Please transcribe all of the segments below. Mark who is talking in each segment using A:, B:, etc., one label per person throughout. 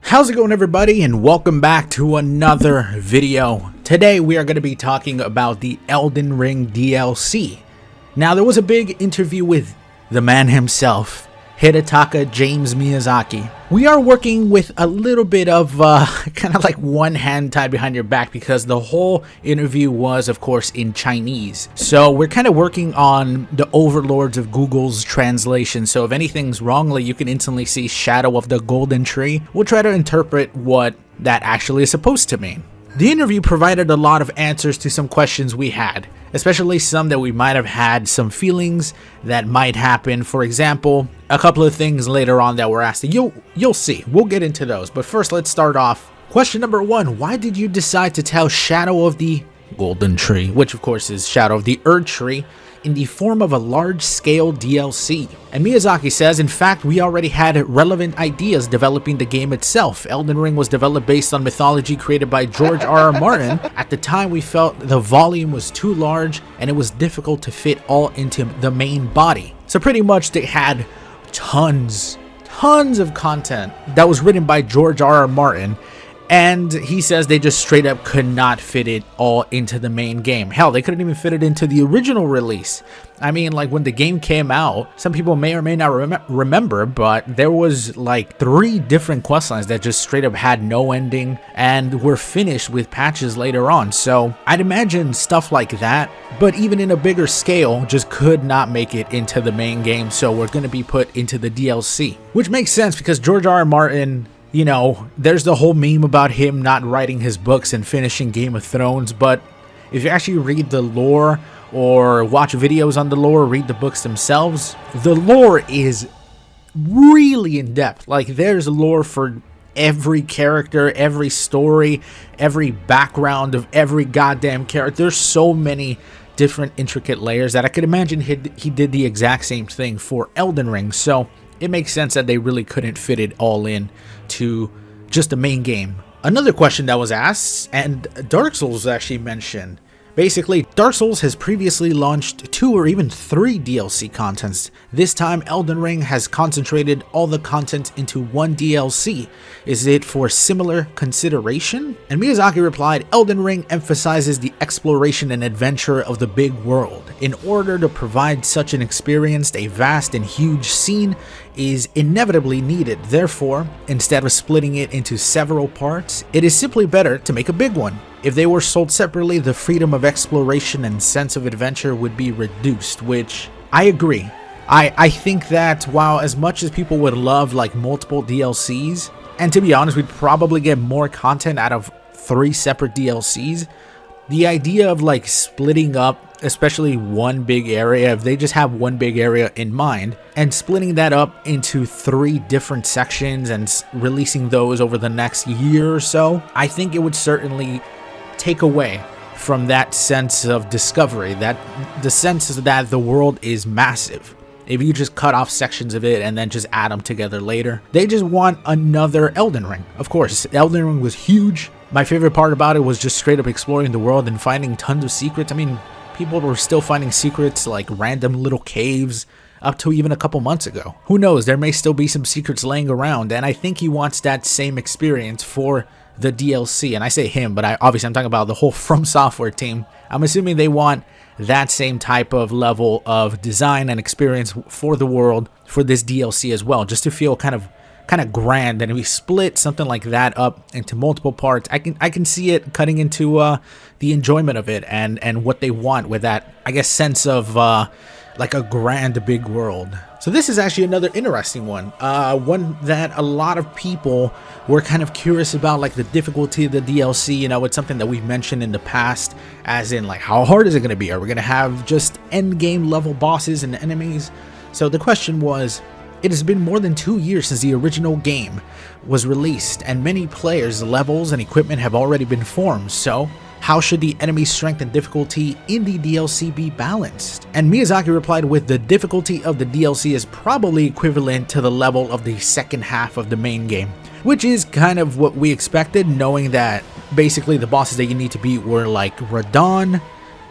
A: How's it going, everybody, and welcome back to another video. Today we are going to be talking about the Elden Ring DLC. Now, there was a big interview with the man himself, Hidetaka James Miyazaki. We are working with a little bit of kind of like one hand tied behind your back because the whole interview was, of course, in Chinese. So we're kind of working on the overlords of Google's translation. So if anything's wrongly, you can instantly see Shadow of the Golden Tree. We'll try to interpret what that actually is supposed to mean. The interview provided a lot of answers to some questions we had, especially some that we might have had some feelings that might happen. For example, a couple of things later on that were asked. You'll see. We'll get into those. But first, let's start off. Question number 1. Why did you decide to tell Shadow of the Golden Tree, which of course is Shadow of the Erdtree, in the form of a large-scale DLC? And Miyazaki says, in fact, we already had relevant ideas developing the game itself. Elden Ring was developed based on mythology created by George R.R. Martin. At the time, we felt the volume was too large and it was difficult to fit all into the main body. So pretty much they had tons of content that was written by George R.R. Martin, and he says they just straight up could not fit it all into the main game. Hell, they couldn't even fit it into the original release. I mean, like when the game came out, some people may or may not remember, but there was like 3 different questlines that just straight up had no ending and were finished with patches later on. So I'd imagine stuff like that, but even in a bigger scale, just could not make it into the main game. So we're going to be put into the DLC, which makes sense because George R.R. Martin, you know, there's the whole meme about him not writing his books and finishing Game of Thrones, but if you actually read the lore or watch videos on the lore, read the books themselves, the lore is really in depth. Like, there's lore for every character, every story, every background of every goddamn character. There's so many different intricate layers that I could imagine he did the exact same thing for Elden Ring. So it makes sense that they really couldn't fit it all in to just the main game. Another question that was asked, and Dark Souls actually mentioned. Basically, Dark Souls has previously launched 2 or even 3 DLC contents. This time, Elden Ring has concentrated all the content into one DLC. Is it for similar consideration? And Miyazaki replied, Elden Ring emphasizes the exploration and adventure of the big world. In order to provide such an experience, a vast and huge scene is inevitably needed. Therefore, instead of splitting it into several parts, it is simply better to make a big one. If they were sold separately, the freedom of exploration and sense of adventure would be reduced, which I agree. I think that while as much as people would love like multiple DLCs, and to be honest, we'd probably get more content out of 3 separate DLCs, the idea of like splitting up, especially one big area, if they just have one big area in mind, and splitting that up into 3 different sections and releasing those over the next year or so, I think it would certainly take away from that sense of discovery, that the sense is that the world is massive. If you just cut off sections of it and then just add them together later, they just want another Elden Ring. Of course, Elden Ring was huge. My favorite part about it was just straight up exploring the world and finding tons of secrets. I mean, people were still finding secrets like random little caves up to even a couple months ago. Who knows, there may still be some secrets laying around, and I think he wants that same experience for the DLC. And I say him, but obviously I'm talking about the whole From Software team. I'm assuming they want that same type of level of design and experience for the world for this DLC as well, just to feel kind of grand. And if we split something like that up into multiple parts, I can see it cutting into the enjoyment of it and what they want with that, I guess, sense of like a grand big world. So this is actually another interesting one, one that a lot of people were kind of curious about, like the difficulty of the DLC. You know, it's something that we've mentioned in the past, as in like, how hard is it going to be? Are we going to have just end game level bosses and enemies? So the question was, it has been more than 2 years since the original game was released, and many players' levels and equipment have already been formed. So how should the enemy strength and difficulty in the DLC be balanced? And Miyazaki replied with, the difficulty of the DLC is probably equivalent to the level of the second half of the main game, which is kind of what we expected, knowing that basically the bosses that you need to beat were like Radon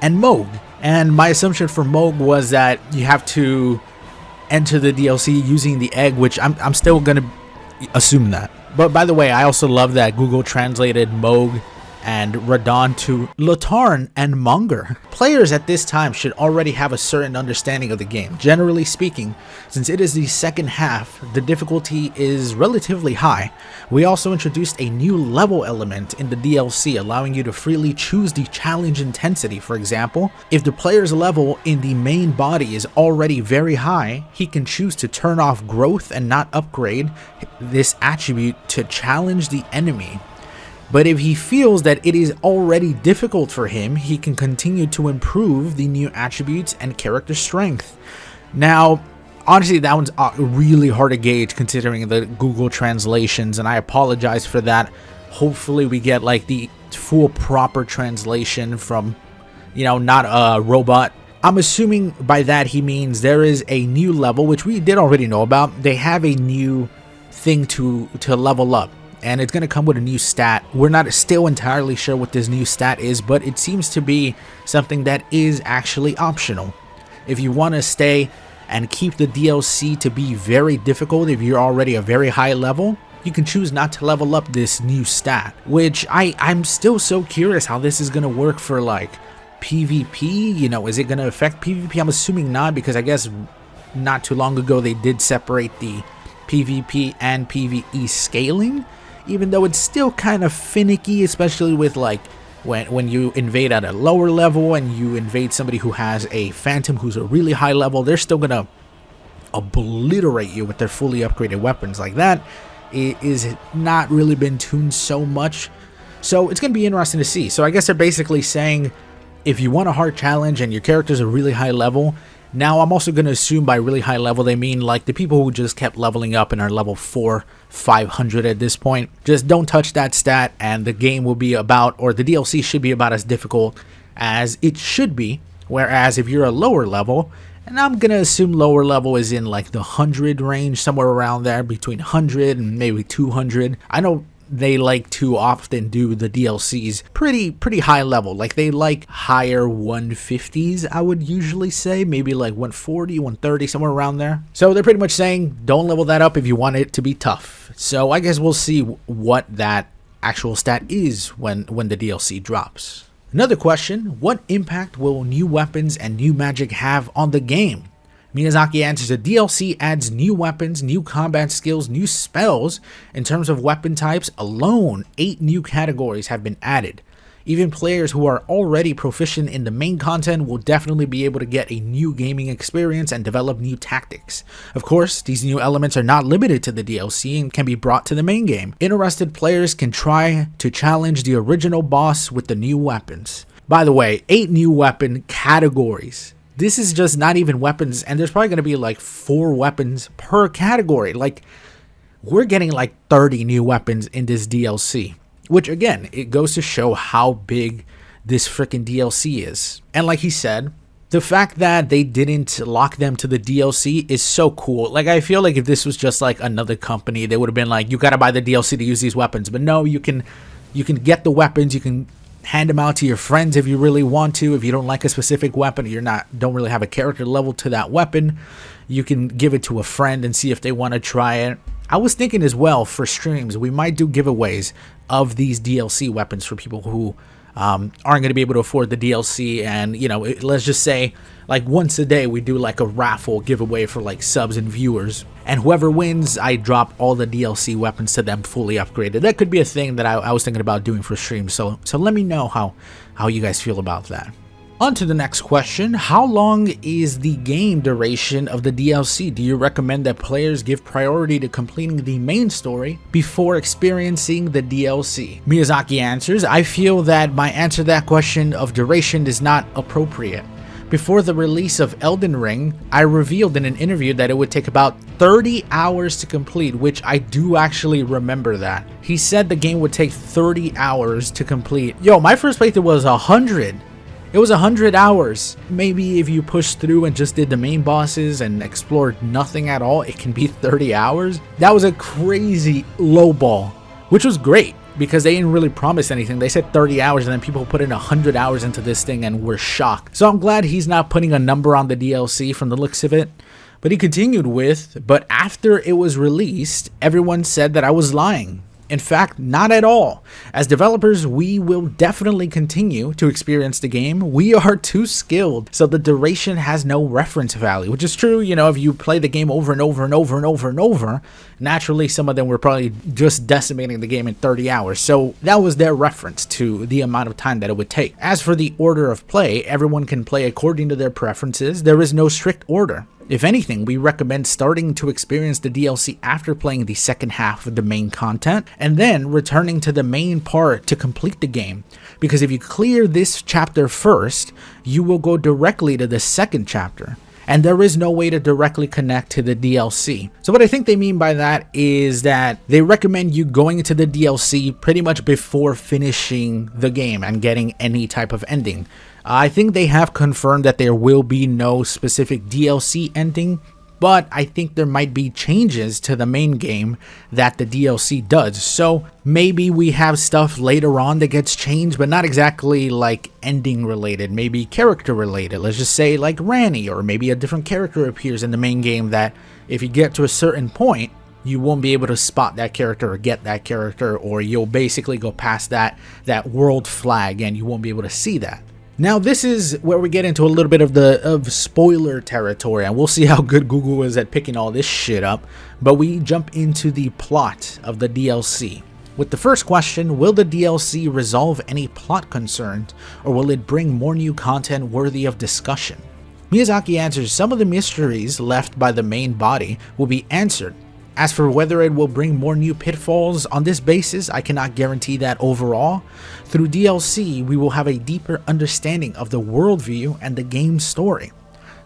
A: and Moog. And my assumption for Moog was that you have to enter the DLC using the egg, which I'm still gonna assume that. But by the way, I also love that Google translated Moog and Radon to Latarn and Munger. Players at this time should already have a certain understanding of the game. Generally speaking, since it is the second half, the difficulty is relatively high. We also introduced a new level element in the DLC, allowing you to freely choose the challenge intensity. For example, if the player's level in the main body is already very high, he can choose to turn off growth and not upgrade this attribute to challenge the enemy. But if he feels that it is already difficult for him, he can continue to improve the new attributes and character strength. Now, honestly, that one's really hard to gauge considering the Google translations, and I apologize for that. Hopefully we get like the full proper translation from, not a robot. I'm assuming by that he means there is a new level, which we did already know about. They have a new thing to level up, and it's going to come with a new stat. We're not still entirely sure what this new stat is, but it seems to be something that is actually optional. If you want to stay and keep the DLC to be very difficult, if you're already a very high level, you can choose not to level up this new stat, which I'm still so curious how this is going to work for like PvP. Is it going to affect PvP? I'm assuming not, because I guess not too long ago they did separate the PvP and PvE scaling, even though it's still kind of finicky, especially with like when you invade at a lower level and you invade somebody who has a phantom who's a really high level. They're still gonna obliterate you with their fully upgraded weapons. Like that is not really been tuned so much, so it's gonna be interesting to see. So I guess they're basically saying if you want a hard challenge and your character's a really high level. Now, I'm also going to assume by really high level, they mean like the people who just kept leveling up and are level 500 at this point. Just don't touch that stat, and the game will be about, or the DLC should be about as difficult as it should be. Whereas if you're a lower level, and I'm going to assume lower level is in like the 100 range, somewhere around there, between 100 and maybe 200. I know they like to often do the DLCs pretty high level. Like they like higher 150s, I would usually say, maybe like 140, 130, somewhere around there. So they're pretty much saying don't level that up if you want it to be tough. So I guess we'll see what that actual stat is when the DLC drops. Another question, what impact will new weapons and new magic have on the game? Miyazaki answers, the DLC adds new weapons, new combat skills, new spells. In terms of weapon types alone, 8 new categories have been added. Even players who are already proficient in the main content will definitely be able to get a new gaming experience and develop new tactics. Of course, these new elements are not limited to the DLC and can be brought to the main game. Interested players can try to challenge the original boss with the new weapons. By the way, 8 new weapon categories. This is just not even weapons, and there's probably going to be like 4 weapons per category. Like, we're getting like 30 new weapons in this DLC, which again, it goes to show how big this freaking DLC is. And like he said, the fact that they didn't lock them to the DLC is so cool. Like, I feel like if this was just like another company, they would have been like, you got to buy the DLC to use these weapons. But no, you can get the weapons, you can hand them out to your friends if you really want to. If you don't like a specific weapon, or don't really have a character level to that weapon, you can give it to a friend and see if they want to try it. I was thinking as well for streams, we might do giveaways of these DLC weapons for people who aren't going to be able to afford the DLC. And let's just say like once a day we do like a raffle giveaway for like subs and viewers, and whoever wins, I drop all the DLC weapons to them fully upgraded. That could be a thing that I was thinking about doing for streams. So let me know how you guys feel about that. On to the next question. How long is the game duration of the DLC? Do you recommend that players give priority to completing the main story before experiencing the DLC? Miyazaki answers, I feel that my answer to that question of duration is not appropriate. Before the release of Elden Ring, I revealed in an interview that it would take about 30 hours to complete, which I do actually remember that. He said the game would take 30 hours to complete. Yo, my first playthrough was 100. It was 100 hours. Maybe if you push through and just did the main bosses and explored nothing at all, it can be 30 hours. That was a crazy low ball, which was great because they didn't really promise anything. They said 30 hours and then people put in 100 hours into this thing and were shocked. So I'm glad he's not putting a number on the DLC from the looks of it. But he continued with, but after it was released, everyone said that I was lying. In fact, not at all. As developers, we will definitely continue to experience the game. We are too skilled, so the duration has no reference value, which is true. You know, if you play the game over and over and over and over and over, naturally some of them were probably just decimating the game in 30 hours. So that was their reference to the amount of time that it would take. As for the order of play, everyone can play according to their preferences. There is no strict order. If anything, we recommend starting to experience the DLC after playing the second half of the main content, and then returning to the main part to complete the game. Because if you clear this chapter first, you will go directly to the second chapter, and there is no way to directly connect to the DLC. So what I think they mean by that is that they recommend you going into the DLC pretty much before finishing the game and getting any type of ending. I think they have confirmed that there will be no specific DLC ending, but I think there might be changes to the main game that the DLC does. So maybe we have stuff later on that gets changed, but not exactly like ending related, maybe character related. Let's just say like Ranny, or maybe a different character appears in the main game that if you get to a certain point, you won't be able to spot that character or get that character, or you'll basically go past that world flag and you won't be able to see that. Now this is where we get into a little bit of spoiler territory, and we'll see how good Google is at picking all this shit up, but we jump into the plot of the DLC. With the first question, will the DLC resolve any plot concerns, or will it bring more new content worthy of discussion? Miyazaki answers some of the mysteries left by the main body will be answered. As for whether it will bring more new pitfalls, on this basis, I cannot guarantee that overall. Through DLC, we will have a deeper understanding of the worldview and the game's story.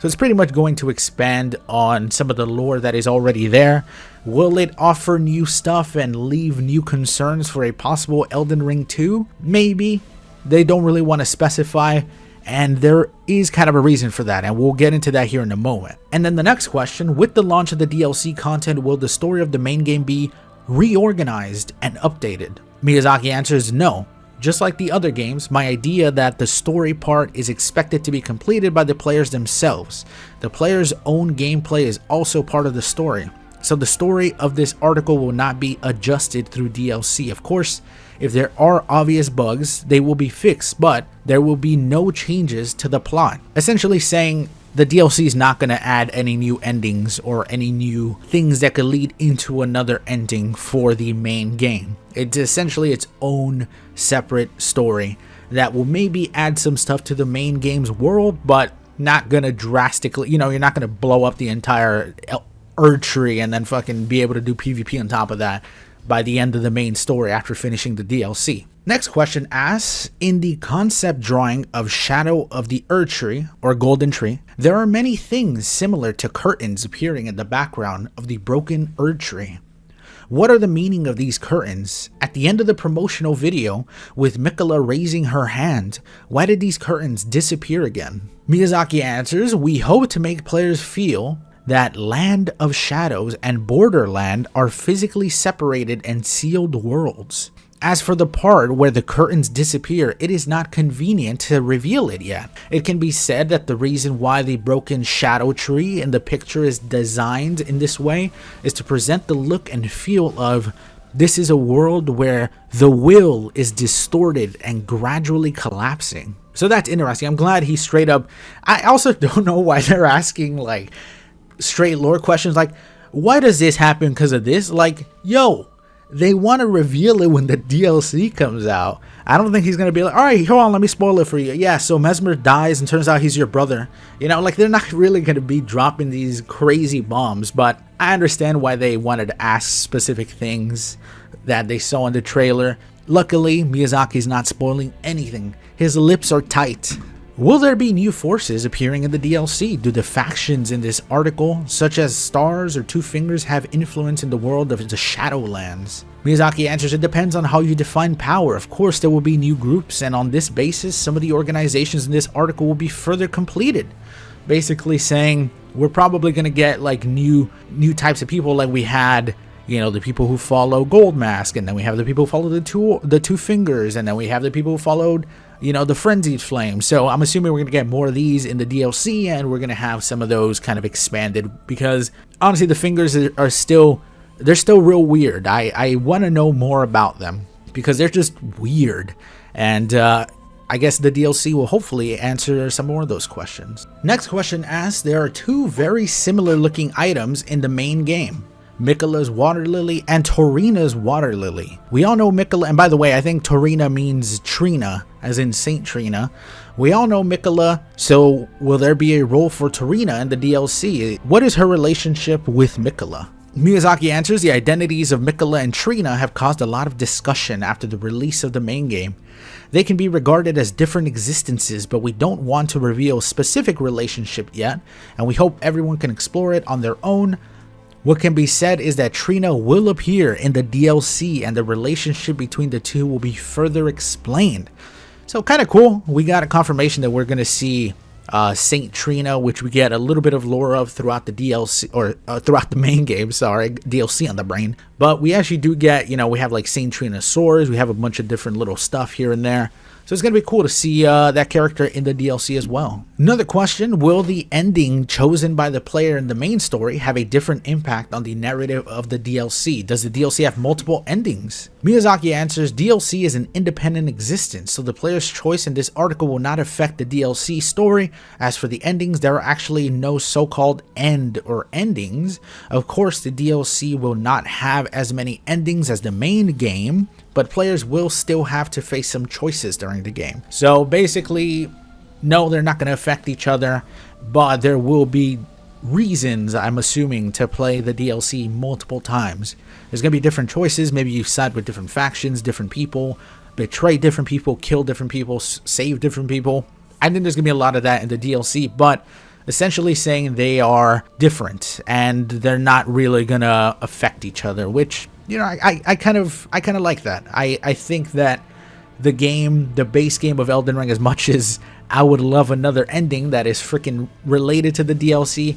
A: So it's pretty much going to expand on some of the lore that is already there. Will it offer new stuff and leave new concerns for a possible Elden Ring 2? Maybe. They don't really want to specify, and there is kind of a reason for that, and we'll get into that here in a moment. And then the next question, with the launch of the DLC content, will the story of the main game be reorganized and updated? Miyazaki answers no. Just like the other games, my idea that the story part is expected to be completed by the players themselves. The player's own gameplay is also part of the story. So the story of this article will not be adjusted through DLC. Of course, if there are obvious bugs, they will be fixed, but there will be no changes to the plot. Essentially saying the DLC is not going to add any new endings or any new things that could lead into another ending for the main game. It's essentially its own separate story that will maybe add some stuff to the main game's world, but not going to drastically, you're not going to blow up the entire erdtree and then fucking be able to do PvP on top of that by the end of the main story after finishing the DLC. Next question asks, in the concept drawing of Shadow of the Erdtree, or Golden Tree, there are many things similar to curtains appearing in the background of the broken Erdtree. What are the meaning of these curtains? At the end of the promotional video, with Mikola raising her hand, why did these curtains disappear again? Miyazaki answers, we hope to make players feel that Land of Shadows and Borderland are physically separated and sealed worlds. As for the part where the curtains disappear, it is not convenient to reveal it yet. It can be said that the reason why the broken shadow tree in the picture is designed in this way is to present the look and feel of this is a world where the will is distorted and gradually collapsing. So that's interesting. I'm glad he straight up... I also don't know why they're asking like straight lore questions like, why does this happen because of this? Like, yo, they want to reveal it when the DLC comes out. I don't think he's going to be like, all right, hold on, let me spoil it for you. Yeah, so Mesmer dies and turns out he's your brother. Like they're not really going to be dropping these crazy bombs, but I understand why they wanted to ask specific things that they saw in the trailer. Luckily, Miyazaki's not spoiling anything. His lips are tight. Will there be new forces appearing in the DLC? Do the factions in this article, such as Stars or Two Fingers, have influence in the world of the Shadowlands? Miyazaki answers, it depends on how you define power. Of course, there will be new groups, and on this basis, some of the organizations in this article will be further completed. Basically saying, we're probably going to get like new types of people like we had, the people who follow Gold Mask, and then we have the people who follow the two Fingers, and then we have the people who followed the Frenzied Flame. So I'm assuming we're going to get more of these in the DLC, and we're going to have some of those kind of expanded, because honestly the Fingers are still they're still real weird. I want to know more about them because they're just weird. And I guess the DLC will hopefully answer some more of those questions. Next question asks, there are two very similar looking items in the main game. Miquella's water lily and Torina's water lily. We all know Miquella, and by the way, I think Torina means Trina, as in Saint Trina. We all know Miquella, so will there be a role for Torina in the DLC? What is her relationship with Miquella? Miyazaki answers, the identities of Miquella and Trina have caused a lot of discussion after the release of the main game. They can be regarded as different existences, but we don't want to reveal a specific relationship yet, and we hope everyone can explore it on their own. What can be said is that Trina will appear in the DLC and the relationship between the two will be further explained. So kind of cool. We got a confirmation that we're going to see Saint Trina, which we get a little bit of lore of throughout the DLC, or throughout the main game, sorry, DLC on the brain. But we actually do get, you know, we have like Saint Trina's swords, we have a bunch of different little stuff here and there. So it's going to be cool to see that character in the DLC as well. Another question, will the ending chosen by the player in the main story have a different impact on the narrative of the DLC? Does the DLC have multiple endings? Miyazaki answers, DLC is an independent existence, so the player's choice in this article will not affect the DLC story. As for the endings, there are actually no so-called end or endings. Of course, the DLC will not have as many endings as the main game, but players will still have to face some choices during the game. So basically, no, they're not going to affect each other, but there will be reasons, I'm assuming, to play the DLC multiple times. There's going to be different choices. Maybe you side with different factions, different people, betray different people, kill different people, save different people. I think there's going to be a lot of that in the DLC, but essentially saying they are different and they're not really going to affect each other, which, you know, I kind of like that. I think that the game, the base game of Elden Ring, as much as I would love another ending that is freaking related to the DLC,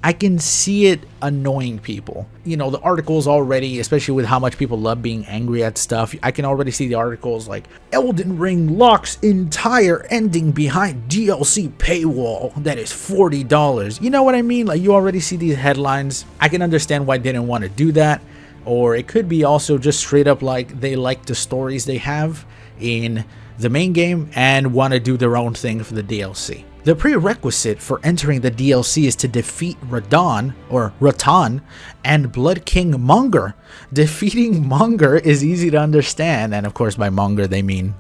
A: I can see it annoying people. You know, the articles already, especially with how much people love being angry at stuff, I can already see the articles like, Elden Ring locks entire ending behind DLC paywall that is $40. You know what I mean? Like, you already see these headlines. I can understand why they didn't want to do that. Or it could be also just straight up like they like the stories they have in the main game and want to do their own thing for the DLC. The prerequisite for entering the DLC is to defeat Radon, or Ratan, and Blood King Monger. Defeating Monger is easy to understand, and of course by Monger they mean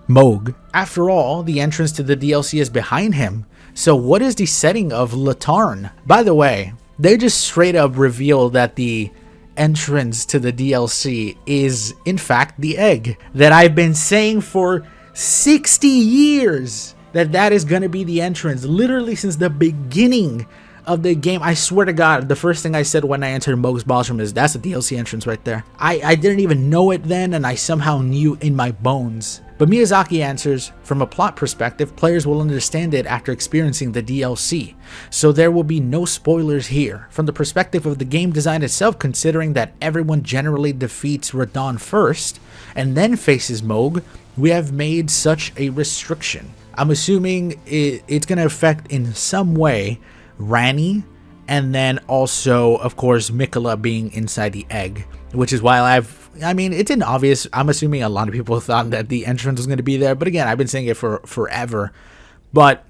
A: Moog. After all, the entrance to the DLC is behind him, so what is the setting of Latarn? By the way, they just straight up reveal that the entrance to the DLC is in fact the egg that I've been saying for 60 years. That is going to be the entrance, literally since the beginning of the game. I swear to God, the first thing I said when I entered Moog's boss room is, that's the DLC entrance right there. I didn't even know it then, and I somehow knew in my bones. But Miyazaki answers, from a plot perspective, players will understand it after experiencing the DLC, so there will be no spoilers here. From the perspective of the game design itself, considering that everyone generally defeats Radon first, and then faces Moog, we have made such a restriction. I'm assuming it's going to affect in some way Ranni, and then also, of course, Miquella being inside the egg, which is why I mean, it's an obvious, I'm assuming a lot of people thought that the entrance was going to be there, but again, I've been saying it for forever, but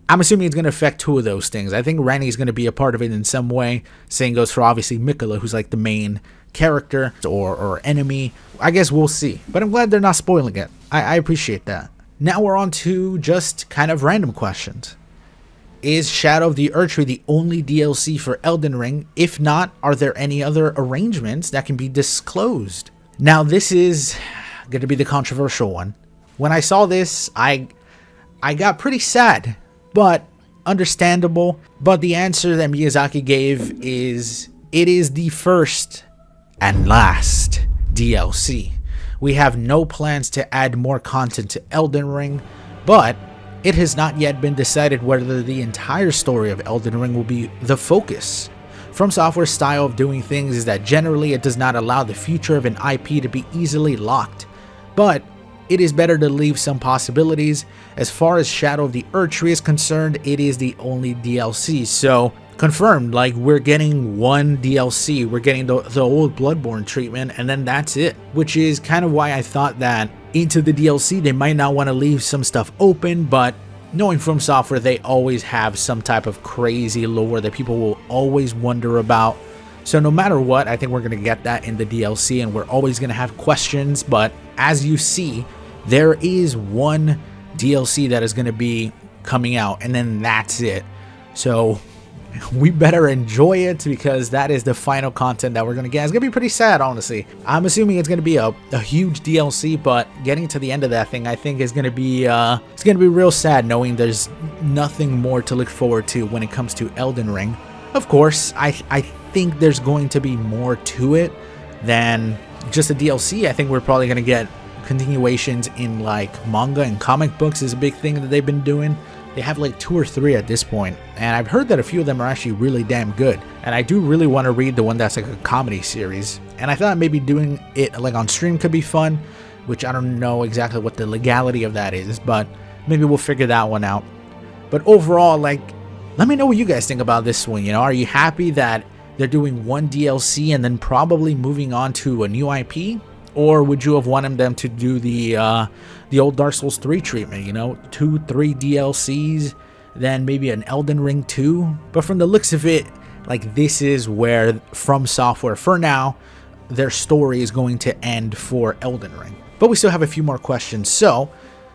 A: I'm assuming it's going to affect two of those things. I think Ranni is going to be a part of it in some way. Same goes for obviously Miquella, who's like the main character or enemy. I guess we'll see, but I'm glad they're not spoiling it. I appreciate that. Now we're on to just kind of random questions. Is Shadow of the Erdtree the only DLC for Elden Ring? If not, are there any other arrangements that can be disclosed? Now this is going to be the controversial one. When I saw this, I got pretty sad, but understandable. But the answer that Miyazaki gave is, it is the first and last DLC. We have no plans to add more content to Elden Ring, but it has not yet been decided whether the entire story of Elden Ring will be the focus. From Software's style of doing things is that generally it does not allow the future of an IP to be easily locked, but it is better to leave some possibilities. As far as Shadow of the Erdtree is concerned, it is the only DLC, so confirmed. Like, we're getting one DLC, we're getting the old Bloodborne treatment, and then that's it. Which is kind of why I thought that into the DLC they might not want to leave some stuff open, but knowing From Software, they always have some type of crazy lore that people will always wonder about. So no matter what, I think we're going to get that in the DLC, and we're always going to have questions. But as you see, there is one DLC that is going to be coming out, and then that's it. So we better enjoy it, because that is the final content that we're going to get. It's going to be pretty sad, honestly. I'm assuming it's going to be a huge DLC, but getting to the end of that thing, I think is going to be it's going to be real sad, knowing there's nothing more to look forward to when it comes to Elden Ring. Of course, I think there's going to be more to it than just a DLC. I think we're probably going to get continuations in like manga and comic books is a big thing that they've been doing. They have like 2 or 3 at this point, and I've heard that a few of them are actually really damn good. And I do really want to read the one that's like a comedy series, and I thought maybe doing it like on stream could be fun, which I don't know exactly what the legality of that is, but maybe we'll figure that one out. But overall, like, let me know what you guys think about this one. You know, are you happy that they're doing one DLC and then probably moving on to a new IP? Or would you have wanted them to do the old Dark Souls 3 treatment, you know, 2-3 DLCs, then maybe an Elden Ring 2? But from the looks of it, like, this is where From Software, for now, their story is going to end for Elden Ring. But we still have a few more questions. So,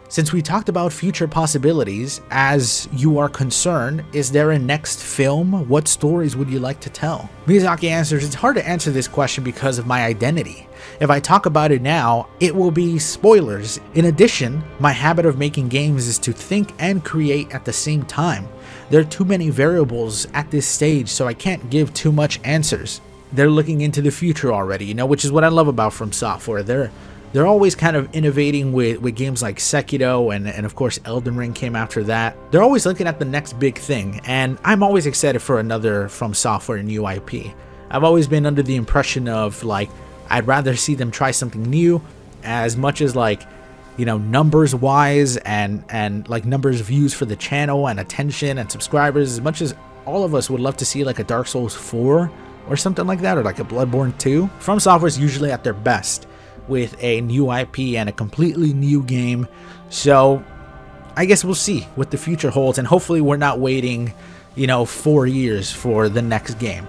A: since we talked about future possibilities, as you are concerned, is there a next film? What stories would you like to tell? Miyazaki answers, it's hard to answer this question because of my identity. If I talk about it now, it will be spoilers. In addition, my habit of making games is to think and create at the same time. There are too many variables at this stage, so I can't give too much answers. They're looking into the future already, you know, which is what I love about From Software. They're always kind of innovating with games like Sekiro, and of course Elden Ring came after that. They're always looking at the next big thing, and I'm always excited for another From Software new IP. I've always been under the impression of, like, I'd rather see them try something new, as much as, like, you know, numbers wise and like numbers of views for the channel and attention and subscribers, as much as all of us would love to see like a Dark Souls 4 or something like that, or like a Bloodborne 2. From Software is usually at their best with a new IP and a completely new game. So I guess we'll see what the future holds, and hopefully we're not waiting, you know, 4 years for the next game.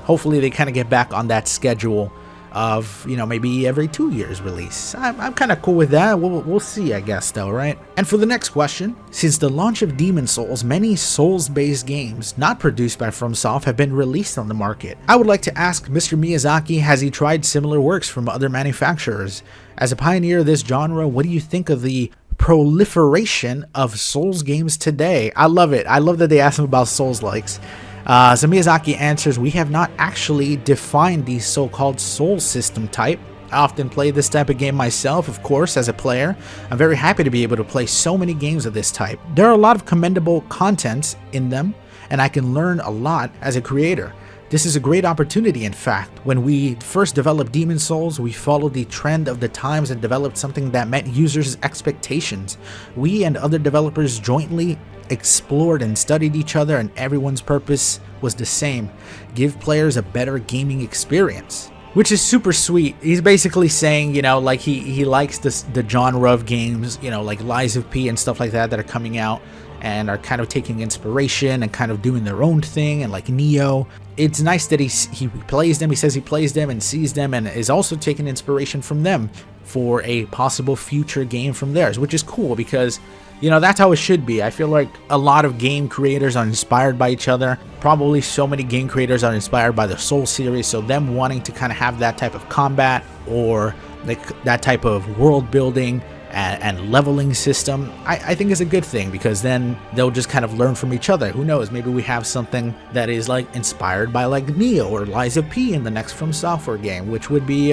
A: Hopefully they kind of get back on that schedule of, you know, maybe every 2 years release. I'm kind of cool with that. We'll see, I guess, though, right? And for the next question, since the launch of Demon Souls, many Souls-based games not produced by FromSoft have been released on the market. I would like to ask Mr. Miyazaki, has he tried similar works from other manufacturers? As a pioneer of this genre, what do you think of the proliferation of Souls games today? I love it. I love that they asked him about Souls-likes. So Miyazaki answers, we have not actually defined the so-called soul system type. I often play this type of game myself, of course, as a player. I'm very happy to be able to play so many games of this type. There are a lot of commendable content in them, and I can learn a lot as a creator. This is a great opportunity, in fact. When we first developed Demon Souls, we followed the trend of the times and developed something that met users' expectations. We and other developers jointly explored and studied each other, and everyone's purpose was the same: give players a better gaming experience. Which is super sweet. He's basically saying, you know, like he likes the genre of games, you know, like Lies of P and stuff like that are coming out and are kind of taking inspiration and kind of doing their own thing, and like Neo. It's nice that he plays them, he says he plays them and sees them and is also taking inspiration from them for a possible future game from theirs, which is cool because, you know, that's how it should be. I feel like a lot of game creators are inspired by each other. Probably so many game creators are inspired by the Soul series, so them wanting to kind of have that type of combat or like that type of world building and leveling system, I think is a good thing, because then they'll just kind of learn from each other. Who knows, maybe we have something that is like inspired by like Neo or Lies of P in the next From Software game, which would be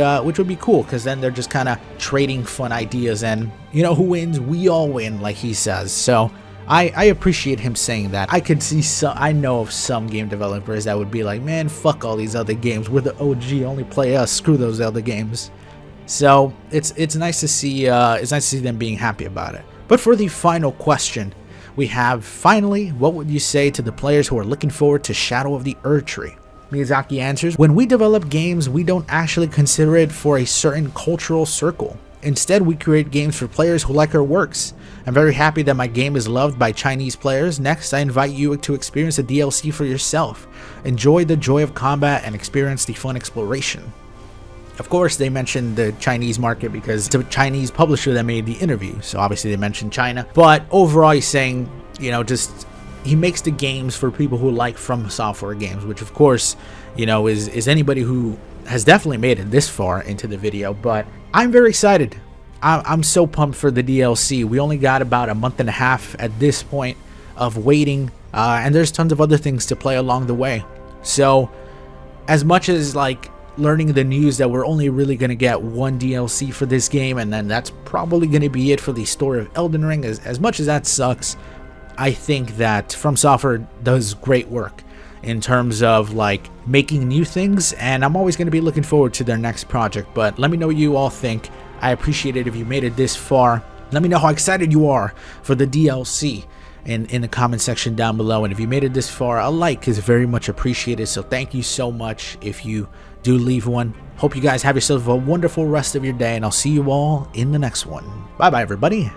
A: cool, because then they're just kind of trading fun ideas, and, you know, who wins? We all win, like he says. So I appreciate him saying that. I could see I know of some game developers that would be like, man, fuck all these other games, we're the OG, only play us, screw those other games. So it's nice to see them being happy about it. But for the final question, we have finally, what would you say to the players who are looking forward to Shadow of the Erdtree? Miyazaki answers, when we develop games, we don't actually consider it for a certain cultural circle. Instead, we create games for players who like our works. I'm very happy that my game is loved by Chinese players. Next, I invite you to experience the DLC for yourself. Enjoy the joy of combat and experience the fun exploration. Of course, they mentioned the Chinese market because it's a Chinese publisher that made the interview, so obviously they mentioned China. But overall, he's saying, you know, just he makes the games for people who like From Software games, which of course, you know, is anybody who has definitely made it this far into the video. But I'm very excited. I'm so pumped for the DLC. We only got about a month and a half at this point of waiting, and there's tons of other things to play along the way. So as much as like learning the news that we're only really going to get one DLC for this game, and then that's probably going to be it for the story of Elden Ring, as much as that sucks, I think that From Software does great work in terms of like making new things, and I'm always going to be looking forward to their next project. But let me know what you all think. I appreciate it if you made it this far. Let me know how excited you are for the DLC in the comment section down below, and if you made it this far, a like is very much appreciated, so thank you so much if you do leave one. Hope you guys have yourself a wonderful rest of your day, and I'll see you all in the next one. Bye bye everybody.